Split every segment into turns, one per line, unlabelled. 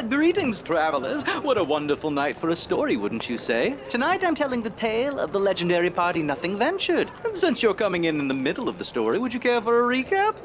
Greetings, travelers. What a wonderful night for a story, wouldn't you say? Tonight I'm telling the tale of the legendary party Nothing Ventured. And since you're coming in the middle of the story, would you care for a recap?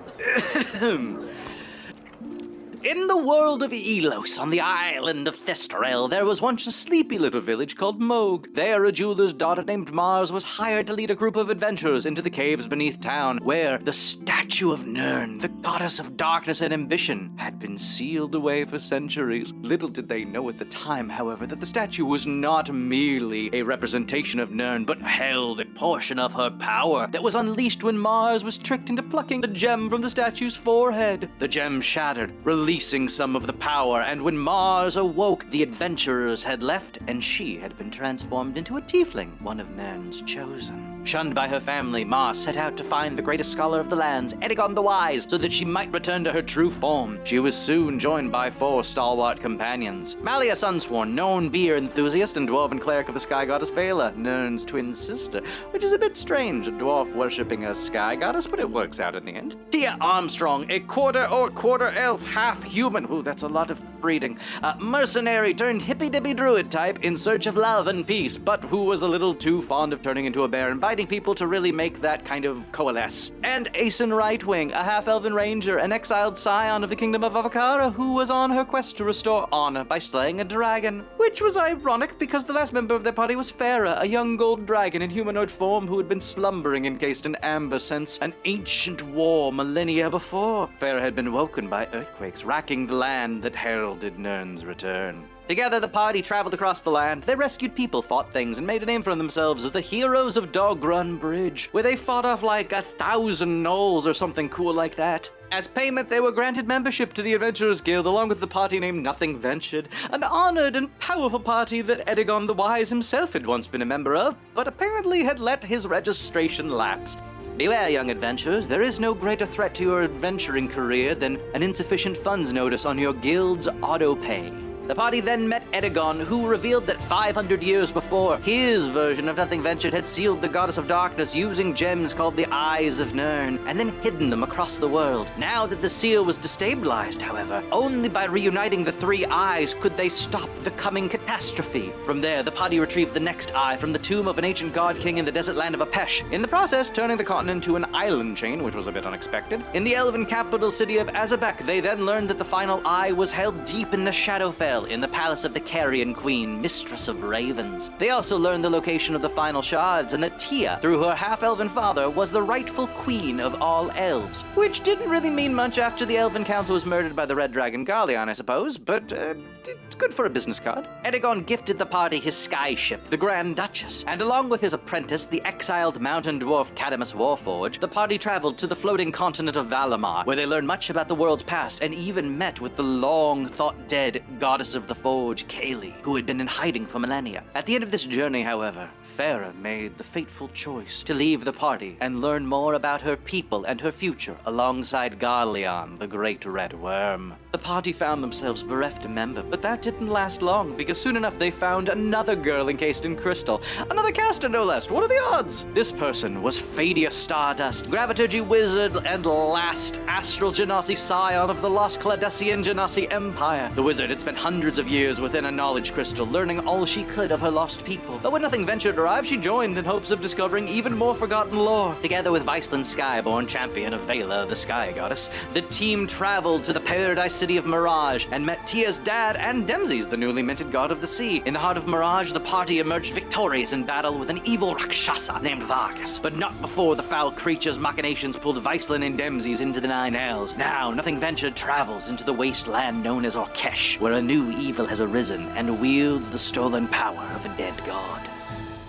In the world of Ylos, on the island of Thestrel, there was once a sleepy little village called Moog. There, a jeweler's daughter named Mars was hired to lead a group of adventurers into the caves beneath town, where the statue of Nyrn, the goddess of darkness and ambition, had been sealed away for centuries. Little did they know at the time, however, that the statue was not merely a representation of Nyrn, but held a portion of her power that was unleashed when Mars was tricked into plucking the gem from the statue's forehead. The gem shattered, releasing some of the power, and when Mars awoke, the adventurers had left, and she had been transformed into a tiefling, one of Nyrn's chosen. Shunned by her family, Mars set out to find the greatest scholar of the lands, Edagon the Wise, so that she might return to her true form. She was soon joined by 4 stalwart companions. Malia Sunsworn, known beer enthusiast and dwarven cleric of the sky goddess Vela, Nyrn's twin sister, which is a bit strange, a dwarf worshipping a sky goddess, but it works out in the end. Tia Armstrong, a quarter elf, half human. Ooh, that's a lot of breeding. Mercenary turned hippy-dippy druid type in search of love and peace, but who was a little too fond of turning into a bear and biting people to really make that kind of coalesce. And Aeson Rightwing, a half-elven ranger, an exiled scion of the kingdom of Avakara, who was on her quest to restore honor by slaying a dragon. Which was ironic because the last member of their party was Farah, a young gold dragon in humanoid form who had been slumbering encased in amber since an ancient war millennia before. Farah had been woken by earthquakes racking the land that heralded Nyrn's return. Together, the party traveled across the land. They rescued people, fought things, and made a name for themselves as the heroes of Dog Run Bridge, where they fought off like 1,000 gnolls or something cool like that. As payment, they were granted membership to the Adventurers Guild, along with the party named Nothing Ventured, an honored and powerful party that Edagon the Wise himself had once been a member of, but apparently had let his registration lapse. Beware, young adventurers, there is no greater threat to your adventuring career than an insufficient funds notice on your guild's auto-pay. The party then met Edagon, who revealed that 500 years before, his version of Nothing Ventured had sealed the goddess of darkness using gems called the Eyes of Nyrn, and then hidden them across the world. Now that the seal was destabilized, however, only by reuniting the 3 eyes could they stop the coming catastrophe. From there, the party retrieved the next eye from the tomb of an ancient god king in the desert land of Apesh, in the process turning the continent to an island chain, which was a bit unexpected. In the elven capital city of Azabek, they then learned that the final eye was held deep in the Shadowfell, in the palace of the Carrion Queen, mistress of ravens. They also learned the location of the final shards, and that Tia, through her half-elven father, was the rightful queen of all elves. Which didn't really mean much after the Elven Council was murdered by the Red Dragon Garleon, I suppose, but it's good for a business card. Edagon gifted the party his sky ship, the Grand Duchess, and along with his apprentice, the exiled mountain dwarf Cadamus Warforge, the party traveled to the floating continent of Valamar, where they learned much about the world's past and even met with the long-thought-dead goddess of the Forge, Kaylee, who had been in hiding for millennia. At the end of this journey, however, Farah made the fateful choice to leave the party and learn more about her people and her future alongside Garleon, the Great Red Worm. The party found themselves bereft a member, but that didn't last long, because soon enough they found another girl encased in crystal. Another caster, no less. What are the odds? This person was Fadia Stardust, Graviturgy Wizard and last Astral Genasi scion of the lost Cladessian Genasi Empire. The wizard had spent hundreds of years within a knowledge crystal, learning all she could of her lost people. But when Nothing Ventured arrived, she joined in hopes of discovering even more forgotten lore. Together with Viceland Skyborn, champion of Vela, the sky goddess, the team traveled to the paradise city of Mirage and met Tia's dad and Dempsey's, the newly minted god of the sea. In the heart of Mirage, the party emerged victorious in battle with an evil Rakshasa named Vargas, but not before the foul creature's machinations pulled Viceland and Dempsey's into the Nine Hells. Now, Nothing Ventured travels into the wasteland known as Orkesh, where a new evil has arisen and wields the stolen power of a dead god.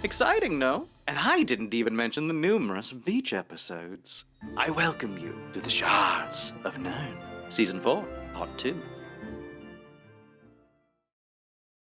Exciting, no? And I didn't even mention the numerous beach episodes. I welcome you to the Shards of Nyrn, Season 4, Part 2.